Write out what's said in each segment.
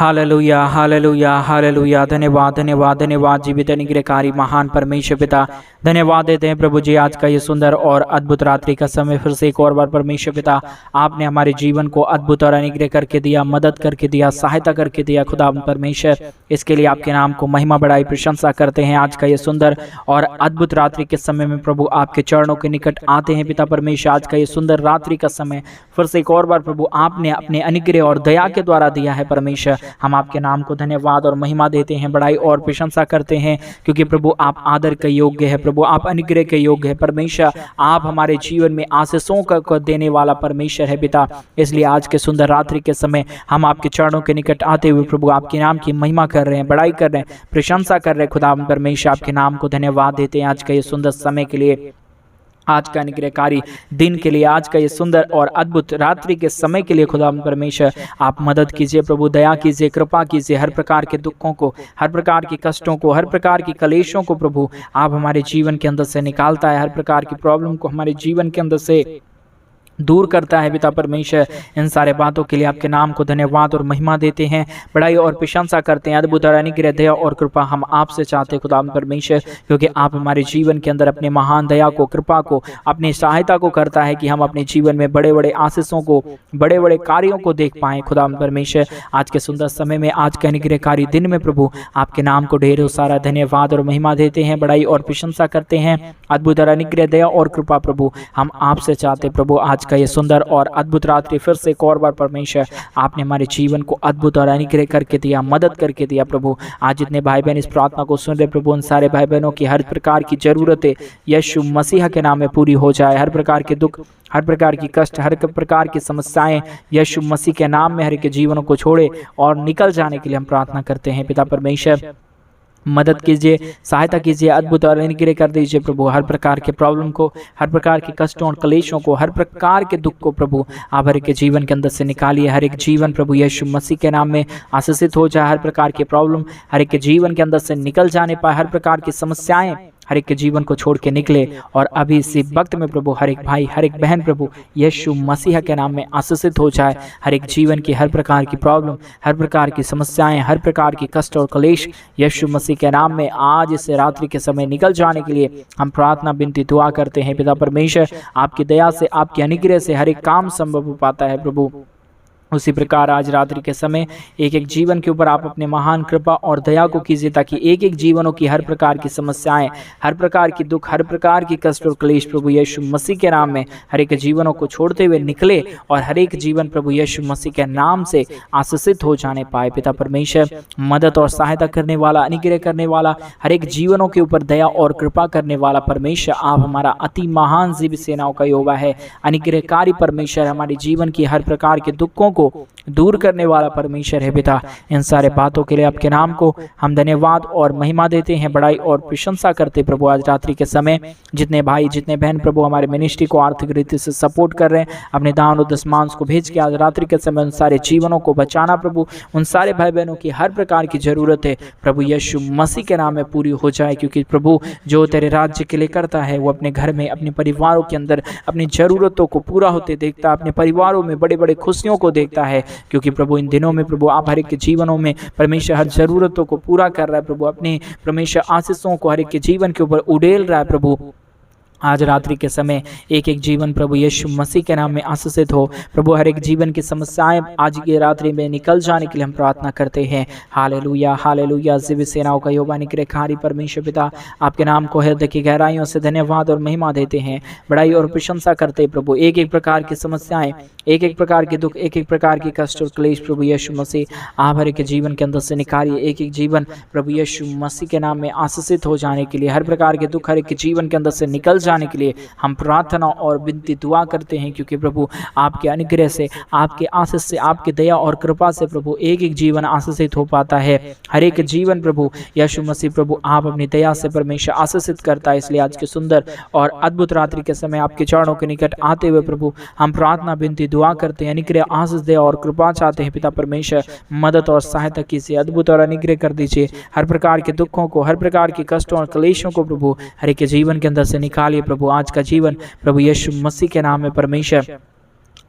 Hallelujah hallelujah hallelujah. धन्यवाद धन्यवाद धन्यवाद जीवित अनुग्रहकारी महान परमेश्वर पिता, धन्यवाद देते हैं प्रभु जी आज का ये सुंदर और अद्भुत रात्रि का समय फिर से एक और बार परमेश्वर पिता आपने हमारे जीवन को अद्भुत और अनुग्रह करके दिया, मदद करके दिया, सहायता करके दिया। खुदा परमेश्वर इसके लिए आपके नाम को महिमा बढ़ाई प्रशंसा करते हैं। आज का ये सुंदर और अद्भुत रात्रि के समय में प्रभु आपके चरणों के निकट आते हैं पिता परमेश्वर। आज का ये सुंदर रात्रि का समय फिर से एक और बार प्रभु आपने अपने अनुग्रह और दया के द्वारा दिया है परमेश्वर। हम आपके नाम को धन्यवाद और महिमा देते हैं, बड़ाई और प्रशंसा करते हैं, क्योंकि प्रभु आप आदर के योग्य है, प्रभु आप अनुग्रह के योग्य है परमेश्वर। आप हमारे जीवन में आशीषों को देने वाला परमेश्वर है पिता। इसलिए आज के सुंदर रात्रि के समय हम आपके चरणों के निकट आते हुए प्रभु आपके नाम की महिमा कर रहे हैं, बड़ाई कर रहे हैं, प्रशंसा कर रहे हैं। खुदा परमेश्वर आपके नाम को धन्यवाद देते हैं आज का ये सुंदर समय के लिए, आज का अनुग्रहकारी दिन के लिए, आज का ये सुंदर और अद्भुत रात्रि के समय के लिए। खुदा परमेश्वर आप मदद कीजिए प्रभु, दया कीजिए, कृपा कीजिए। हर प्रकार के दुखों को, हर प्रकार की कष्टों को, हर प्रकार की कलेशों को प्रभु आप हमारे जीवन के अंदर से निकालता है, हर प्रकार की प्रॉब्लम को हमारे जीवन के अंदर से दूर करता है पिता परमेश्वर। इन सारे बातों के लिए आपके नाम को धन्यवाद और महिमा देते हैं, बड़ाई और प्रशंसा करते हैं। अद्भुत और अनुग्रह, दया और कृपा हम आपसे चाहते हैं खुदा परमेश्वर, क्योंकि आप हमारे जीवन के अंदर अपने महान दया को, कृपा को, अपनी सहायता को करता है कि हम अपने जीवन में बड़े बड़े आशीषों को, बड़े बड़े कार्यों को देख पाएं। खुदा परमेश्वर आज के सुंदर समय में, आज के अनुग्रहकारी दिन में प्रभु आपके नाम को ढेरों सारा धन्यवाद और महिमा देते हैं, बड़ाई और प्रशंसा करते हैं। अद्भुत और अनुग्रह, दया और कृपा प्रभु हम आपसे चाहते प्रभु। आज का ये सुंदर और अद्भुत रात्रि फिर से एक और बार परमेश्वर आपने हमारे जीवन को अद्भुत और अनुग्रह करके दिया, मदद करके दिया प्रभु। आज जितने भाई बहन इस प्रार्थना को सुन रहे प्रभु, उन सारे भाई बहनों की हर प्रकार की जरूरतें यीशु मसीह के नाम में पूरी हो जाए। हर प्रकार के दुख, हर प्रकार की कष्ट, हर प्रकार की समस्याएं यीशु मसीह के नाम में हर एक जीवनों को छोड़े और निकल जाने के लिए हम प्रार्थना करते हैं पिता परमेश्वर। मदद कीजिए, सहायता कीजिए, अद्भुत और अनुग्रह कर दीजिए प्रभु। हर प्रकार के प्रॉब्लम को, हर प्रकार के कष्टों और कलेशों को, हर प्रकार के दुख को प्रभु आप हर एक के जीवन के अंदर से निकालिए। हर एक जीवन प्रभु यीशु मसीह के नाम में आशीषित हो जाए। हर प्रकार के प्रॉब्लम हर एक के जीवन के अंदर से निकल जाने पाए। हर प्रकार की समस्याएं हर एक के जीवन को छोड़ के निकले। और अभी इसी वक्त में प्रभु हर एक भाई, हर एक बहन प्रभु यीशु मसीह के नाम में आशीषित हो जाए। हर एक जीवन की हर प्रकार की प्रॉब्लम, हर प्रकार की समस्याएं, हर प्रकार की कष्ट और कलेश यीशु मसीह के नाम में आज इस रात्रि के समय निकल जाने के लिए हम प्रार्थना, विनती, दुआ करते हैं पिता परमेश्वर। आपकी दया से, आपके अनुग्रह से हर एक काम संभव हो पाता है प्रभु। उसी प्रकार आज रात्रि के समय एक एक जीवन के ऊपर आप अपने महान कृपा और दया को कीजिए, ताकि एक एक जीवनों की हर प्रकार की समस्याएं, हर प्रकार की दुख, हर प्रकार की कष्ट और क्लेश प्रभु यीशु मसीह के नाम में हर एक जीवनों को छोड़ते हुए निकले और हर एक जीवन प्रभु यीशु मसीह के नाम से आशीषित हो जाने पाए पिता परमेश्वर। मदद और सहायता करने वाला, अनुग्रह करने वाला, हर एक जीवनों के ऊपर दया और कृपा करने वाला परमेश्वर आप हमारा अति महान जीवित सेनाओं का यहोवा है। अनुग्रहकारी परमेश्वर हमारे जीवन की हर प्रकार के दुखों को दूर करने वाला परमेश्वर है पिता। इन सारे बातों के लिए आपके नाम को हम धन्यवाद और महिमा देते हैं, बड़ाई और प्रशंसा करते प्रभु। आज रात्रि के समय जितने भाई, जितने बहन प्रभु हमारे मिनिस्ट्री को आर्थिक रीति से सपोर्ट कर रहे हैं, अपने दान और दशमांश को भेज के आज रात्रि के समय उन सारे जीवनों को बचाना प्रभु। उन सारे भाई बहनों की हर प्रकार की जरूरत है प्रभु यीशु मसीह के नाम में पूरी हो जाए, क्योंकि प्रभु जो तेरे राज्य के लिए करता है वो अपने घर में, अपने परिवारों के अंदर अपनी जरूरतों को पूरा होते देखता है, अपने परिवारों में बड़े बड़े खुशियों को देखता है। क्योंकि प्रभु इन दिनों में प्रभु आप हर एक के जीवनों में परमेश्वर हर जरूरतों को पूरा कर रहा है प्रभु। अपने परमेश्वर आशीषों को हर एक के जीवन के ऊपर उड़ेल रहा है प्रभु। आज रात्रि के समय एक एक जीवन प्रभु यीशु मसीह के नाम में आशीषित हो प्रभु। हर एक जीवन की समस्याएं आज की रात्रि में निकल जाने के लिए हम प्रार्थना करते हैं। Hallelujah hallelujah. जीवित सेनाओं का यहोवा अनुग्रहकारी परमेश्वर पिता आपके नाम को हृदय की गहराइयों से धन्यवाद और महिमा देते हैं, बड़ाई और प्रशंसा करते प्रभु। एक एक प्रकार की समस्याएं, एक एक प्रकार के दुख, एक एक प्रकार की कष्ट और क्लेश प्रभु यीशु मसीह आप हर एक के जीवन के अंदर से निकालिए। एक एक जीवन प्रभु यीशु मसीह के नाम में आशीषित हो जाने के लिए, हर प्रकार के दुख हर एक के जीवन के अंदर से निकल जाने के लिए हम प्रार्थना और विनती दुआ करते हैं, क्योंकि प्रभु आपके अनुग्रह से, आपके आशीष से, आपके दया और कृपा से प्रभु एक एक जीवन आशीषित हो पाता है। हर एक जीवन प्रभु यीशु मसीह प्रभु आप अपनी दया से परमेश्वर आशीषित करता है। इसलिए आज के सुंदर और अद्भुत रात्रि के समय आपके चरणों के निकट आते हुए प्रभु हम प्रार्थना, विनती, दुआ करते हैं, अनुग्रह, आशीष, दया और कृपा चाहते हैं पिता परमेश्वर। मदद और सहायता कीजिए, अद्भुत और अनुग्रह कर दीजिए। हर प्रकार के दुखों को, हर प्रकार के कष्टों और क्लेशों को प्रभु हर एक के जीवन के अंदर से निकालिए प्रभु। आज का जीवन प्रभु यीशु मसीह के नाम में परमेश्वर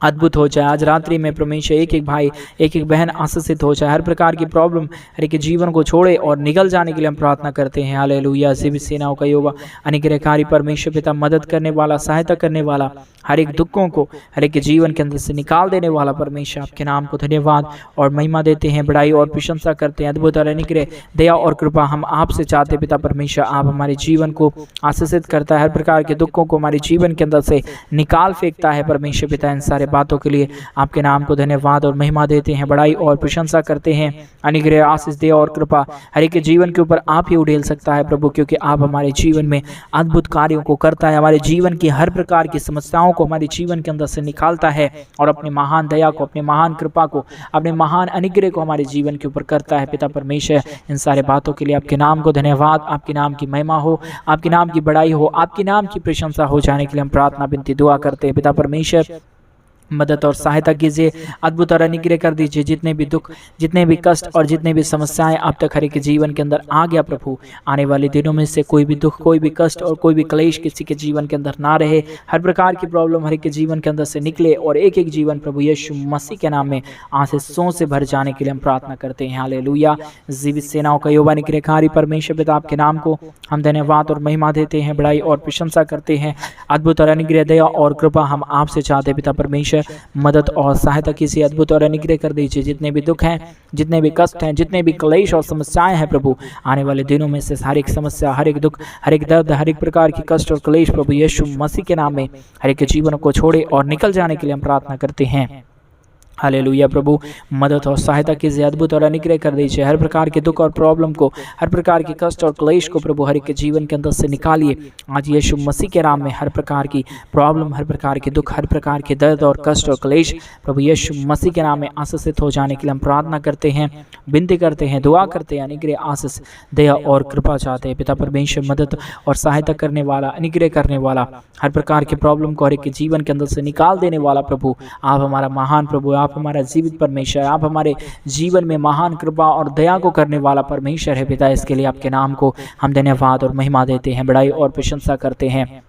अद्भुत हो जाए। आज रात्रि में परमेश्वर एक एक भाई एक एक बहन आशीषित हो जाए, हर प्रकार की प्रॉब्लम हर एक जीवन को छोड़े और निकल जाने के लिए हम प्रार्थना करते हैं। हालेलुया। जीवित सेनाओं का यहोवा अनुग्रहकारी परमेश्वर पिता, मदद करने वाला, सहायता करने वाला, हर एक दुखों को हर एक जीवन के अंदर से निकाल देने वाला परमेश्वर, आपके नाम को धन्यवाद और महिमा देते हैं, बड़ाई और प्रशंसा करते हैं। अद्भुत और अनुग्रह, दया और कृपा हम आपसे चाहते पिता परमेश्वर, आप हमारे जीवन को आशीषित करता है, हर प्रकार के दुखों को हमारे जीवन के अंदर से निकाल फेंकता है परमेश्वर पिता। इन सारे बातों के लिए आपके नाम को धन्यवाद और महिमा देते हैं, बड़ाई और प्रशंसा करते हैं। अनुग्रह, आशीष, दया और कृपा हर एक के जीवन के ऊपर आप ही उड़ेल सकता है प्रभु, क्योंकि आप हमारे जीवन में अद्भुत कार्यों को करता है, हमारे जीवन की हर प्रकार की समस्याओं को हमारे जीवन के अंदर से निकालता है और अपनी महान दया को, अपनी महान कृपा को, अपने महान अनुग्रह को हमारे जीवन के ऊपर करता है पिता परमेश्वर। इन सारे बातों के लिए आपके नाम को धन्यवाद, आपके नाम की महिमा हो, आपके नाम की बड़ाई हो, आपके नाम की प्रशंसा हो जाने के लिए हम प्रार्थना विनती दुआ करते हैं। पिता परमेश्वर, मदद और सहायता कीजिए, अद्भुत और अनुग्रह कर दीजिए। जितने भी दुख, जितने भी कष्ट और जितने भी समस्याएं अब तक हर एक के जीवन के अंदर आ गया प्रभु, आने वाले दिनों में से कोई भी दुख, कोई भी कष्ट और कोई भी क्लेश किसी के जीवन के अंदर ना रहे। हर प्रकार की प्रॉब्लम हर एक के जीवन के अंदर से निकले और एक एक जीवन प्रभु यीशु मसीह के नाम में आशीषों से भर जाने के लिए हम प्रार्थना करते हैं। हालेलुया। जीवित सेनाओं का यहोवा अनुग्रहकारी परमेश्वर पिता, आपके नाम को हम धन्यवाद और महिमा देते हैं, बड़ाई और प्रशंसा करते हैं। अद्भुत और अनुग्रह, दया और कृपा हम आपसे चाहते हैं पिता परमेश्वर, मदद और सहायता कीजिए, अद्भुत और अनुग्रह कर दीजिए। जितने भी दुख हैं, जितने भी कष्ट हैं, जितने भी क्लेश और समस्याएं हैं प्रभु, आने वाले दिनों में से हर एक समस्या, हर एक दुख, हर एक दर्द, हर एक प्रकार की कष्ट और क्लेश प्रभु यीशु मसीह के नाम में हर एक जीवन को छोड़े और निकल जाने के लिए हम प्रार्थना करते हैं। हालेलुया। प्रभु, मदद और सहायता कीजिए, अद्भुत और अनुग्रह कर दीजिए। हर प्रकार के दुख और प्रॉब्लम को, हर प्रकार के कष्ट और क्लेश को प्रभु हर एक के जीवन के अंदर से निकालिए। आज यीशु मसीह के नाम में हर प्रकार की प्रॉब्लम, हर प्रकार के दुख, हर प्रकार के दर्द और कष्ट और क्लेश प्रभु यीशु मसीह के नाम में आशीषित हो जाने के लिए हम प्रार्थना करते हैं, विनती करते हैं, दुआ करते हैं। अनुग्रह, आशीष, दया और कृपा चाहते हैं पिता परमेश्वर, मदद और सहायता करने वाला, अनुग्रह करने वाला, हर प्रकार के प्रॉब्लम को हर एक के जीवन के अंदर से निकाल देने वाला प्रभु, आप हमारा महान प्रभु, आप हमारा जीवित परमेश्वर, आप हमारे जीवन में महान कृपा और दया को करने वाला परमेश्वर है पिता। इसके लिए आपके नाम को हम धन्यवाद और महिमा देते हैं, बड़ाई और प्रशंसा करते हैं।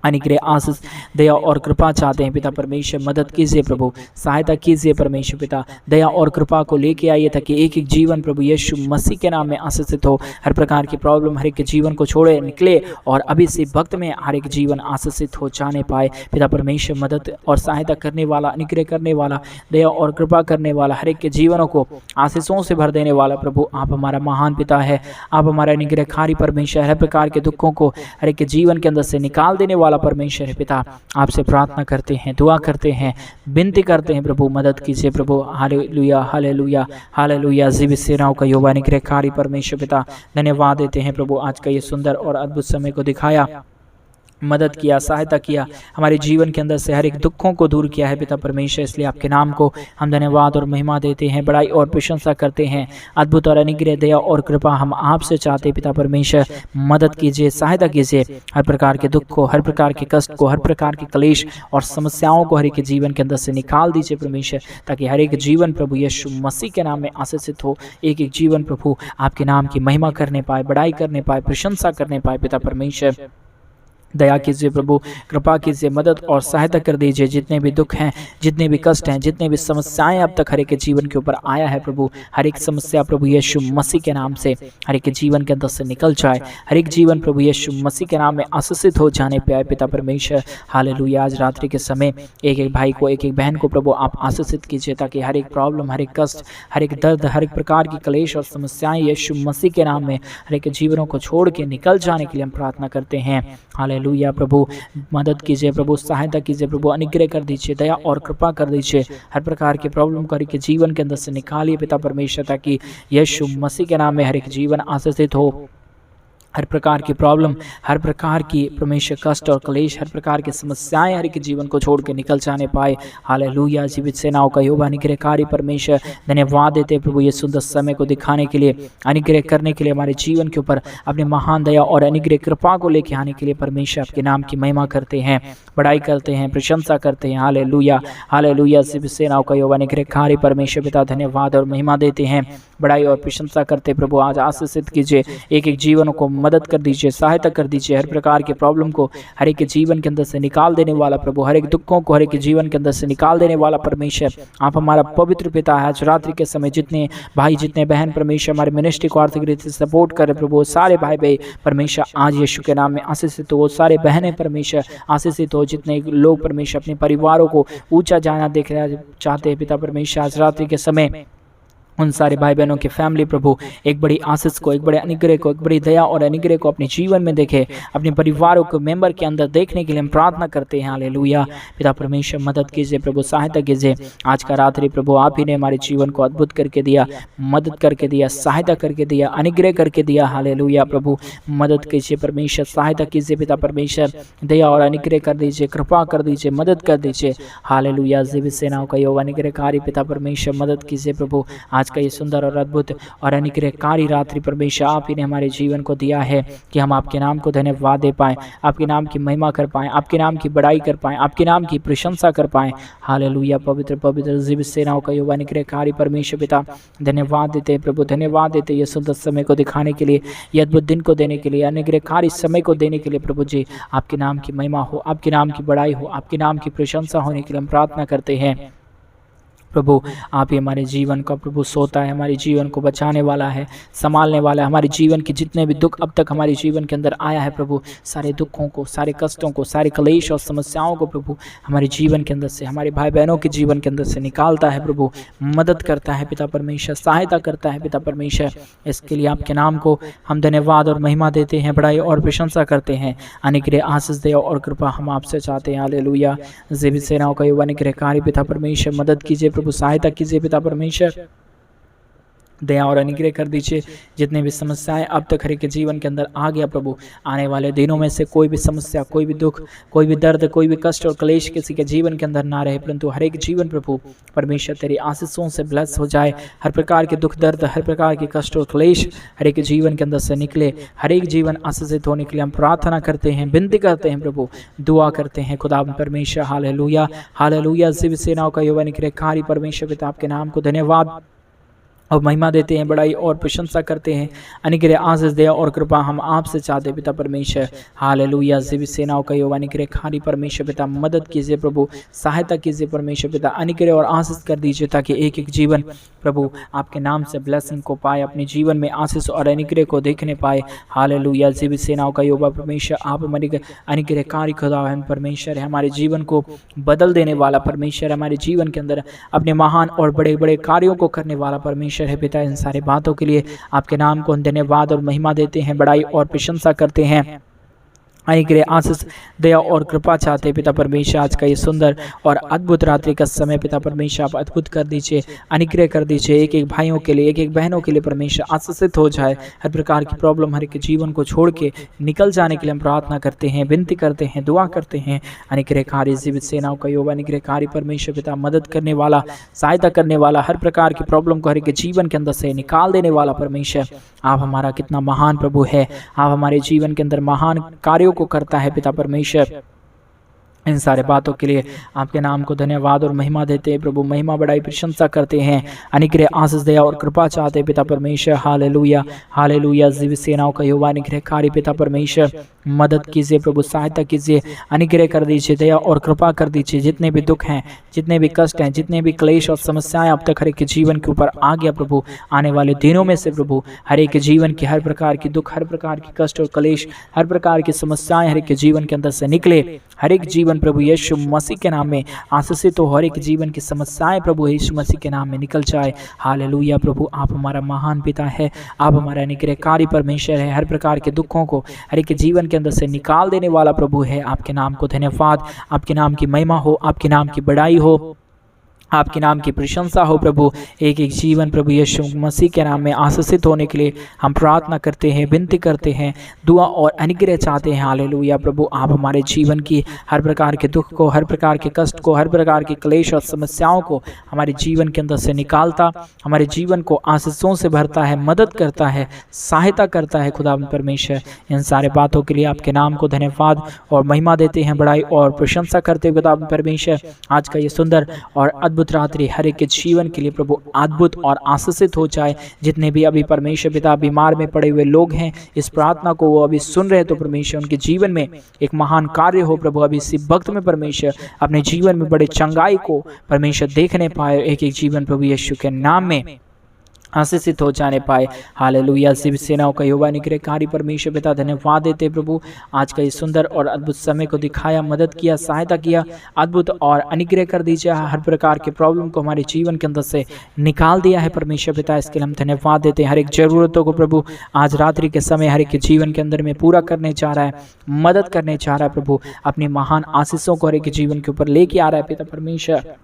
अनुग्रह, आशीष, दया और कृपा चाहते हैं पिता परमेश्वर, मदद कीजिए प्रभु, सहायता कीजिए परमेश्वर पिता, दया और कृपा को लेके आइए ताकि एक एक जीवन प्रभु यीशु मसीह के नाम में आशीषित हो। हर प्रकार की प्रॉब्लम हर एक के जीवन को छोड़े निकले और अभी से वक्त में हर एक जीवन आशीषित हो जाने पाए पिता परमेश्वर। मदद और सहायता करने वाला, अनुग्रह करने वाला, दया और कृपा करने वाला, हर एक के जीवनों को आशीषों से भर देने वाला प्रभु, आप हमारा महान पिता है, आप हमारा अनुग्रहकारी परमेश्वर। हर प्रकार के दुखों को हर एक के जीवन के अंदर से निकाल देने वाला परमेश्वर है पिता। आपसे प्रार्थना करते हैं, दुआ करते हैं, विनती करते हैं प्रभु, मदद कीजिए प्रभु। Hallelujah, hallelujah, hallelujah. जीवित सेनाओं का यहोवा अनुग्रहकारी परमेश्वर पिता, धन्यवाद देते हैं प्रभु, आज का ये सुंदर और अद्भुत समय को दिखाया, मदद किया, सहायता किया, हमारे जीवन के अंदर से हर एक दुखों को दूर किया है पिता परमेश्वर। इसलिए आपके नाम को हम धन्यवाद और महिमा देते हैं, बड़ाई और प्रशंसा करते हैं। अद्भुत और अनुग्रह, दया और कृपा हम आपसे चाहते हैं पिता परमेश्वर, मदद कीजिए, सहायता कीजिए। हर प्रकार के दुख को, हर प्रकार के कष्ट को, हर प्रकार के क्लेश और समस्याओं को हर एक जीवन के अंदर से निकाल दीजिए परमेश्वर, ताकि हर एक जीवन प्रभु यीशु मसीह के नाम में आशीषित हो। एक एक जीवन प्रभु आपके नाम की महिमा करने पाए, बड़ाई करने पाए, प्रशंसा करने पाए पिता परमेश्वर। दया कीजिए प्रभु, कृपा कीजिए, मदद और सहायता कर दीजिए। जितने भी दुख हैं, जितने भी कष्ट हैं, जितने भी समस्याएं अब तक हर एक के जीवन के ऊपर आया है प्रभु, हर एक समस्या प्रभु यीशु मसीह के नाम से हर एक के जीवन के अंदर से निकल जाए। हर एक जीवन प्रभु यीशु मसीह के नाम में आशीषित हो जाने पे आए पिता परमेश्वर। हालेलुया। आज रात्रि के समय एक एक भाई को, एक एक बहन को प्रभु आप आशीषित कीजिए, ताकि हर एक प्रॉब्लम, हर एक कष्ट, हर एक दर्द, हर एक प्रकार की क्लेश और समस्याएं यीशु मसीह के नाम में हर एक जीवनों को छोड़ के निकल जाने के लिए हम प्रार्थना करते हैं। हालेलुया। प्रभु मदद कीजिए प्रभु, सहायता कीजिए प्रभु, अनुग्रह कर दीजिए, दया और कृपा कर दीजिए। हर प्रकार के प्रॉब्लम को हर एक जीवन के अंदर से निकालिए पिता परमेश्वर, ताकि यीशु मसीह के नाम में हर एक जीवन आशीषित हो। हर प्रकार की प्रॉब्लम, हर प्रकार की परमेश्वर कष्ट और क्लेश, हर प्रकार की समस्याएं हर एक जीवन को छोड़ के निकल जाने पाए। हालेलुया। जीवित सेनाओं का यहोवा अनुग्रहकारी परमेश्वर, धन्यवाद देते प्रभु ये सुंदर समय को दिखाने के लिए, अनुग्रह करने के लिए, हमारे जीवन के ऊपर अपने महान दया और अनुग्रह कृपा को लेके आने के लिए परमेश्वर आपके नाम की महिमा करते हैं, बड़ाई करते हैं, प्रशंसा करते हैं। Hallelujah, hallelujah. जीवित सेनाओं का यहोवा अनुग्रहकारी परमेश्वर पिता, धन्यवाद और महिमा देते हैं, बड़ाई और प्रशंसा करते प्रभु आज आशीषित कीजिए, एक एक जीवनों को मदद कर दीजिए, सहायता कर दीजिए, हर प्रकार के प्रॉब्लम को हर एक के जीवन के अंदर से निकाल देने वाला प्रभु, हर एक दुखों को हर एक के जीवन के अंदर से निकाल देने वाला परमेश्वर आप हमारा पवित्र पिता है। आज रात्रि के समय जितने भाई जितने बहन परमेश्वर हमारे मिनिस्ट्री को आर्थिक रीति से सपोर्ट करे प्रभु, सारे भाई भाई परमेश्वर आज यीशु के नाम में आशीषित हो, सारे बहनें परमेश्वर आशीषित हो, जितने लोग परमेश्वर अपने परिवारों को ऊंचा जाना देखना चाहते हैं पिता परमेश्वर आज रात्रि के समय उन सारे भाई बहनों के फैमिली प्रभु एक बड़ी आशीष को, एक बड़े अनुग्रह को, एक बड़ी दया और अनुग्रह को अपने जीवन में देखे, अपने परिवारों को मेंबर के अंदर देखने के लिए हम प्रार्थना करते हैं। हालेलुया पिता परमेश्वर मदद कीजिए प्रभु, सहायता कीजिए। आज का रात्रि प्रभु आप ही ने हमारे जीवन को अद्भुत करके दिया, मदद करके दिया, सहायता करके दिया, अनुग्रह करके दिया। हालेलुया प्रभु मदद कीजिए परमेश्वर, सहायता कीजिए पिता परमेश्वर, दया और अनुग्रह कर दीजिए, कृपा कर दीजिए, मदद कर दीजिए। हालेलुया जीवित सेनाओं का योग अनुग्रहकारी पिता परमेश्वर मदद कीजिए प्रभु। आज का ये सुंदर और अद्भुत और अनुग्रहकारी रात्रि परमेश्वर आप ही ने हमारे जीवन को दिया है कि हम आपके नाम को धन्यवाद दे पाएं, आपके नाम की महिमा कर पाएं, आपके नाम की बड़ाई कर पाएं, आपके नाम की प्रशंसा कर पाएं। हालेलुया पवित्र पवित्र जीवित सेनाओं का युवा अनुग्रहकारी परमेश्वर पिता धन्यवाद देते हैं प्रभु, धन्यवाद देते ये सुंदर समय को दिखाने के लिए, ये अद्भुत दिन को देने के लिए, अनुग्रहकारी समय को देने के लिए प्रभु जी आपके नाम की महिमा हो, आपके नाम की बड़ाई हो, आपके नाम की प्रशंसा होने के लिए हम प्रार्थना करते हैं प्रभु। आप ही हमारे जीवन का प्रभु सोता है, हमारे जीवन को बचाने वाला है, संभालने वाला है। हमारे जीवन के जितने भी दुख अब तक हमारे जीवन के अंदर आया है प्रभु, सारे दुखों को, सारे कष्टों को, सारे क्लेश और समस्याओं को प्रभु हमारे जीवन के अंदर से, हमारे भाई बहनों के जीवन के अंदर से निकालता है प्रभु, मदद करता है पिता परमेश्वर, सहायता करता है पिता परमेश्वर। इसके लिए आपके नाम को हम धन्यवाद और महिमा देते हैं, बड़ाई और प्रशंसा करते हैं। अनुग्रह आशीष दया और कृपा हम आपसे चाहते हैं। हालेलुया जीवित सेनाओं का युवा अनुग्रहकारी पिता परमेश्वर मदद कीजिए प्रभु, सहायता कीजिए पिता परमेश्वर, दया और अनुग्रह कर दीजिए। जितने भी समस्याएं अब तक हर एक के जीवन के अंदर आ गया प्रभु, आने वाले दिनों में से कोई भी समस्या, कोई भी दुख, कोई भी दर्द, कोई भी कष्ट और क्लेश किसी के जीवन के अंदर ना रहे, परंतु हर एक जीवन प्रभु परमेश्वर तेरी आशीषों से ब्लेस हो जाए। हर प्रकार के दुख दर्द, हर प्रकार के कष्ट और क्लेश हर एक जीवन के अंदर से निकले, हर एक जीवन आशीषित होने के लिए हम प्रार्थना करते हैं, विनती करते हैं प्रभु, दुआ करते हैं खुदा परमेश्वर। हालेलुया हालेलुया जीवित सेनाओं का युवा अनुग्रहकारी परमेश्वर पिता आपके नाम को धन्यवाद और महिमा देते हैं, बड़ाई और प्रशंसा करते हैं। अनुग्रह आशीष दया और कृपा हम आपसे चाहते पिता परमेश्वर। हालेलुया जीवित सेनाओं का युवा अनुग्रहकारी परमेश्वर पिता मदद कीजिए प्रभु, सहायता कीजिए परमेश्वर पिता, अनुग्रह और आशीष कर दीजिए ताकि एक एक जीवन प्रभु आपके नाम से ब्लेसिंग को पाए, अपने जीवन में आशीष और अनुग्रह को देखने पाए। हालेलुया जीवित सेनाओं का युवा परमेश्वर आप हमारे अनुग्रहकारी खुदा है परमेश्वर है, हमारे जीवन को बदल देने वाला परमेश्वर, हमारे जीवन के अंदर अपने महान और बड़े बड़े कार्यों को करने वाला परमेश्वर है पिता। इन सारे बातों के लिए आपके नाम को धन्यवाद और महिमा देते हैं, बड़ाई और प्रशंसा करते हैं। अनुग्रह आशीष दया और कृपा चाहते पिता परमेश्वर। आज का ये सुंदर और अद्भुत रात्रि का समय पिता परमेश्वर आप अद्भुत कर दीजिए, अनुग्रह कर दीजिए। एक एक भाइयों के लिए, एक एक बहनों के लिए परमेश्वर आशीषित हो जाए। हर प्रकार की प्रॉब्लम हर एक जीवन को छोड़ के निकल जाने के लिए हम प्रार्थना करते हैं, विनती करते हैं, दुआ करते हैं। अनुग्रहकारी जीवित सेनाओं का युवा अनुग्रहकारी परमेश्वर पिता मदद करने वाला, सहायता करने वाला, हर प्रकार की प्रॉब्लम को हर एक जीवन के अंदर से निकाल देने वाला परमेश्वर आप हमारा कितना महान प्रभु है। आप हमारे जीवन के अंदर महान कार्यों को करता है पिता परमेश्वर। इन सारे बातों के लिए आपके नाम को धन्यवाद और महिमा देते हैं प्रभु, महिमा बड़ाई प्रशंसा करते हैं। अनुग्रह आशीष दया और कृपा चाहते हैं पिता परमेश्वर। हालेलुया हालेलुया जीवित सेनाओं का युवा अनुग्रहकारी पिता परमेश्वर मदद कीजिए प्रभु, सहायता कीजिए, अनुग्रह कर दीजिए, दया और कृपा कर दीजिए। जितने भी दुख हैं, जितने भी कष्ट हैं, जितने भी क्लेश और समस्याएं अब तक हर एक के जीवन के ऊपर आ गया प्रभु, आने वाले दिनों में से प्रभु हर एक के जीवन की हर प्रकार की दुख, हर प्रकार की कष्ट और क्लेश, हर प्रकार की समस्याएं हर एक के जीवन के अंदर से निकले। हर एक जीवन प्रभु यीशु मसीह के नाम में आशीषित हो, हर एक जीवन की समस्याएं प्रभु यीशु मसीह के नाम में निकल जाए। हालेलुया प्रभु आप हमारा महान पिता है, आप हमारा अनुग्रहकारी परमेश्वर है। हर प्रकार के दुखों को हर एक जीवन के अंदर से निकाल देने वाला प्रभु है। आपके नाम को धन्यवाद, आपके नाम की महिमा हो, आपके नाम की बड़ाई हो, आपके नाम की प्रशंसा हो प्रभु। एक एक जीवन प्रभु यीशु मसीह के नाम में आशीषित होने के लिए हम प्रार्थना करते हैं, विनती करते हैं, दुआ और अनुग्रह चाहते हैं। हालेलुया प्रभु आप हमारे जीवन की हर प्रकार के दुख को, हर प्रकार के कष्ट को, हर प्रकार के क्लेश और समस्याओं को हमारे जीवन के अंदर से निकालता, हमारे जीवन को आशीषों से भरता है, मदद करता है, सहायता करता है खुदा परमेश्वर। इन सारे बातों के लिए आपके नाम को धन्यवाद और महिमा देते हैं, बड़ाई और प्रशंसा करते हुए खुदा परमेश्वर। आज का ये सुंदर और अद्भुत अद्भुत रात्रि हर एक के जीवन के लिए प्रभु अद्भुत और आशीषित हो जाए। जितने भी अभी परमेश्वर पिता बीमार में पड़े हुए लोग हैं, इस प्रार्थना को वो अभी सुन रहे, तो परमेश्वर उनके जीवन में एक महान कार्य हो प्रभु। अभी इसी वक्त में परमेश्वर अपने जीवन में बड़े चंगाई को परमेश्वर देखने पाए, एक एक जीवन प्रभु यीशु के नाम में आशीषित हो जाने पाए। हालेलुया। शिव सेनाओं का यहोवा अनुग्रहकारी परमेश्वर पिता धन्यवाद देते प्रभु, आज का ये सुंदर और अद्भुत समय को दिखाया, मदद किया, सहायता किया, अद्भुत और अनुग्रह कर दीजिए। हर प्रकार के प्रॉब्लम को हमारे जीवन के अंदर से निकाल दिया है परमेश्वर पिता, इसके लिए हम धन्यवाद देते हैं। हर एक जरूरतों को प्रभु आज रात्रि के समय हर एक के जीवन के अंदर में पूरा करने जा रहा है, मदद करने जा रहा है प्रभु। अपनी महान आशीषों को हर एक के जीवन के ऊपर लेके आ रहा है पिता परमेश्वर।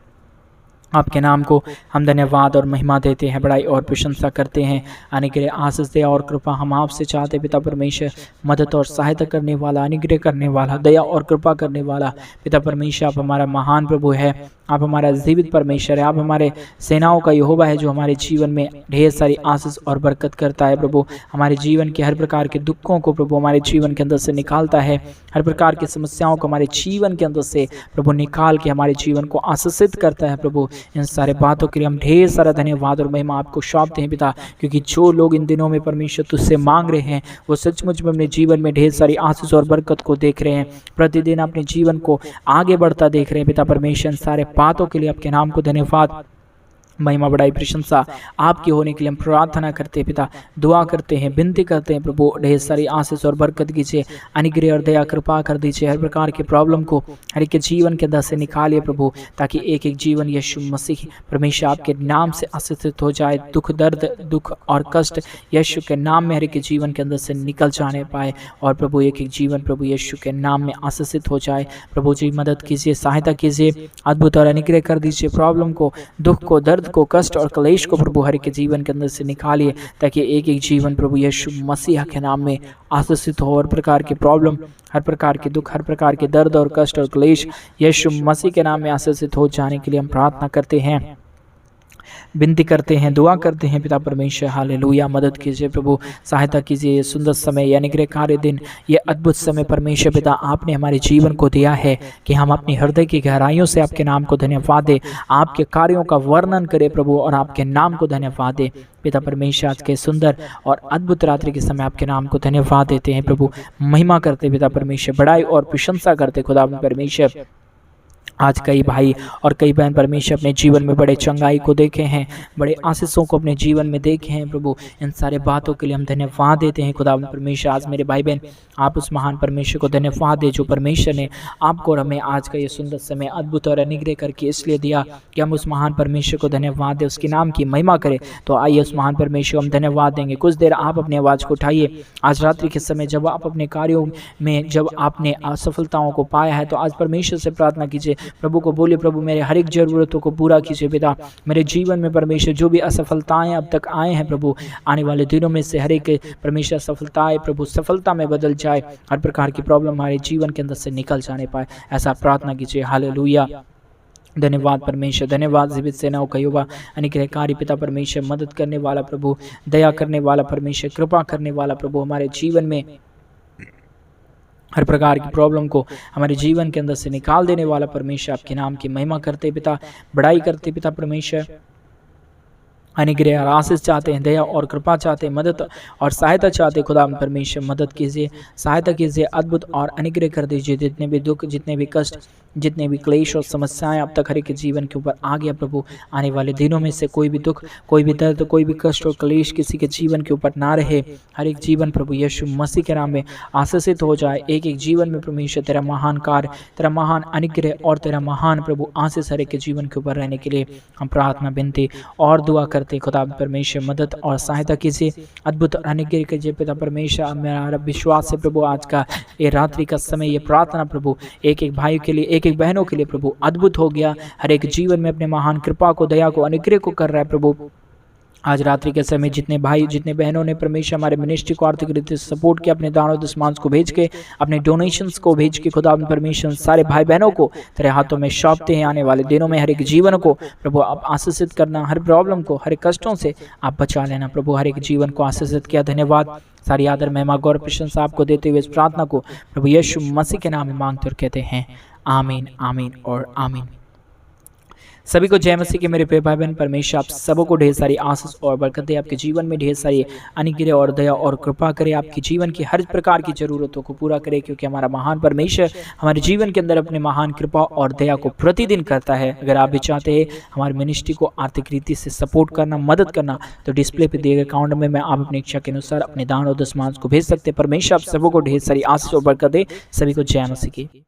आपके नाम को हम धन्यवाद और महिमा देते हैं, बड़ाई और प्रशंसा करते हैं। अनुग्रह, आशीष, दया और कृपा हम आपसे चाहते पिता परमेश्वर। मदद और सहायता करने वाला, अनुग्रह करने वाला, दया और कृपा करने वाला पिता परमेश्वर, आप हमारा महान प्रभु है, आप हमारा जीवित परमेश्वर है, आप हमारे सेनाओं का यहोवा है, जो हमारे जीवन में ढेर सारी आशीष और बरकत करता है प्रभु। हमारे जीवन के हर प्रकार के दुखों को प्रभु हमारे जीवन के अंदर से निकालता है, हर प्रकार की समस्याओं को हमारे जीवन के अंदर से प्रभु निकाल के हमारे जीवन को आशीषित करता है प्रभु। इन सारे बातों के लिए हम ढेर सारा धन्यवाद और महिमा आपको सौंपते हैं पिता, क्योंकि जो लोग इन दिनों में परमेश्वर तुझसे मांग रहे हैं, वो सचमुच में अपने जीवन में ढेर सारी आशीष और बरकत को देख रहे हैं, प्रतिदिन अपने जीवन को आगे बढ़ता देख रहे हैं पिता परमेश्वर। सारे बातों के लिए आपके नाम को धन्यवाद, महिमा, बड़ाई, प्रशंसा आपकी होने के लिए हम प्रार्थना करते हैं पिता, दुआ करते हैं, विनती करते हैं प्रभु। ढेर सारी आशीष और बरकत कीजिए, अनुग्रह और दया कृपा कर दीजिए। हर प्रकार के प्रॉब्लम को हर एक के जीवन के अंदर से निकालिए प्रभु, ताकि एक एक जीवन यीशु मसीह परमेश्वर आपके नाम से आशीषित हो जाए। दुख, दर्द, दुख और कष्ट यीशु के नाम में हर एक के जीवन के अंदर से निकल जाने पाए, और प्रभु एक एक जीवन प्रभु यीशु के नाम में आशीषित हो जाए। प्रभु जी मदद कीजिए, सहायता कीजिए, अद्भुत और अनुग्रह कर दीजिए। प्रॉब्लम को, दुख को, दर्द को, कष्ट और क्लेश को प्रभु हर एक के जीवन के अंदर से निकालिए, ताकि एक एक जीवन प्रभु यीशु मसीह के नाम में आशीषित हो। हर प्रकार के प्रॉब्लम, हर प्रकार के दुख, हर प्रकार के दर्द और कष्ट और क्लेश यीशु मसीह के नाम में आशीषित हो जाने के लिए हम प्रार्थना करते हैं, विनती करते हैं, दुआ करते हैं पिता परमेश्वर। हालेलुया। मदद कीजिए प्रभु, सहायता कीजिए। ये सुंदर समय, यानी कि कार्य दिन, ये अद्भुत समय परमेश्वर पिता आपने हमारे जीवन को दिया है, कि हम अपनी हृदय की गहराइयों से आपके नाम को धन्यवाद दें, आपके कार्यों का वर्णन करें प्रभु, और आपके नाम को धन्यवाद दें पिता परमेश्वर। आज के सुंदर और अद्भुत रात्रि के समय आपके नाम को धन्यवाद देते हैं प्रभु, महिमा करते पिता परमेश्वर, बड़ाई और प्रशंसा करते खुदा परमेश्वर। आज कई भाई और कई बहन परमेश्वर अपने जीवन में बड़े चंगाई को देखे हैं, बड़े आशीषों को अपने जीवन में देखे हैं प्रभु। इन सारे बातों के लिए हम धन्यवाद देते हैं खुदा परमेश्वर। आज मेरे भाई बहन आप उस महान परमेश्वर को धन्यवाद दे, जो परमेश्वर ने आपको और हमें आज का ये सुंदर समय अद्भुत और अनुग्रह करके इसलिए दिया कि हम उस महान परमेश्वर को धन्यवाद दें, उसके नाम की महिमा करें। तो आइए उस महान परमेश्वर को हम धन्यवाद देंगे। कुछ देर आप अपनी आवाज़ को उठाइए। आज रात्रि के समय जब आप अपने कार्यों में जब आपने असफलताओं को पाया है, तो आज परमेश्वर से प्रार्थना कीजिए, प्रभु को बोलिए, प्रभु मेरे हर एक जरूरतों को पूरा कीजिए पिता। मेरे जीवन में परमेश्वर जो भी असफलताएं अब तक आए हैं प्रभु, आने वाले दिनों में से हर एक परमेश्वर सफलताएं प्रभु सफलता में बदल जाए, हर प्रकार की प्रॉब्लम हमारे जीवन के अंदर से निकल जाने पाए, ऐसा प्रार्थना कीजिए। हालेलुया। धन्यवाद परमेश्वर, धन्यवाद जीवित सेनाओं का युवा अनुग्रहकारी पिता परमेश्वर, मदद करने वाला प्रभु, दया करने वाला परमेश्वर, कृपा करने वाला प्रभु, हमारे जीवन में हर प्रकार की प्रॉब्लम को हमारे जीवन के अंदर से निकाल देने वाला परमेश्वर, आपके नाम की महिमा करते पिता, बड़ाई करते पिता परमेश्वर। अनुग्रह और आशीष चाहते हैं, दया और कृपा चाहते हैं, मदद और सहायता चाहते हैं खुदा परमेश्वर। मदद कीजिए, सहायता कीजिए, अद्भुत और अनुग्रह कर दीजिए। जितने भी दुख, जितने भी कष्ट, जितने भी क्लेश और समस्याएं अब तक हर एक के जीवन के ऊपर आ गया प्रभु, आने वाले दिनों में से कोई भी दुख, कोई भी दर्द, कोई भी कष्ट और क्लेश किसी के जीवन के ऊपर ना रहे। हर एक जीवन प्रभु यीशु मसीह के नाम में आशीषित हो जाए। एक एक जीवन में परमेश्वर तेरा महान कार्य, तेरा महान अनुग्रह और तेरा महान प्रभु आशीष हर एक के जीवन के ऊपर रहने के लिए हम प्रार्थना, विनती और दुआ करते खुदा परमेश्वर। मदद और सहायता कीजिए, अद्भुत और अनुग्रह कीजिए पिता परमेश्वर। मेरा विश्वास है प्रभु, आज का ये रात्रि का समय, ये प्रार्थना प्रभु एक एक भाई के लिए, एक एक बहनों के लिए प्रभु अद्भुत हो गया। हर एक जीवन में अपने महान कृपा को, दया को, अनुग्रह को कर रहा है प्रभु। आज रात्रि के समय जितने भाई, जितने बहनों ने परमेश्वर हमारे मिनिस्ट्री को आर्थिक रीति से सपोर्ट किया, अपने दानों दशमांश को भेज के, अपने डोनेशंस को भेज के खुदा परमेश्वर, सारे भाई बहनों को तेरे हाथों में सौंपते हैं। आने वाले दिनों में हर एक जीवन को प्रभु आप आशीषित करना, हर प्रॉब्लम को, हर कष्टों से आप बचा लेना प्रभु, हर एक जीवन को आशीषित किया। धन्यवाद, सारी आदर, महिमा, गौरव, प्रशंसा आपको देते हुए इस प्रार्थना को प्रभु यीशु मसीह के नाम में मांगते और कहते हैं आमीन, आमीन और आमीन। सभी को जय मसीह के मेरे प्रिय भाई बहन। परमेश्वर आप सबों को ढेर सारी आशीष और बरकत दे, आपके जीवन में ढेर सारी अनुग्रह और दया और कृपा करे, आपके जीवन की हर प्रकार की जरूरतों को पूरा करे, क्योंकि हमारा महान परमेश्वर हमारे जीवन के अंदर अपने महान कृपा और दया को प्रतिदिन करता है। अगर आप भी चाहते हैं हमारी मिनिस्ट्री को आर्थिक रीति से सपोर्ट करना, मदद करना, तो डिस्प्ले पे दिए गए अकाउंट में मैं आप अपनी इच्छा के अनुसार अपने दान और दशमांश को भेज सकते हैं। परमेश्वर आप सबों को ढेर सारी आशीष और बरकत दे। सभी को जय मसीह की।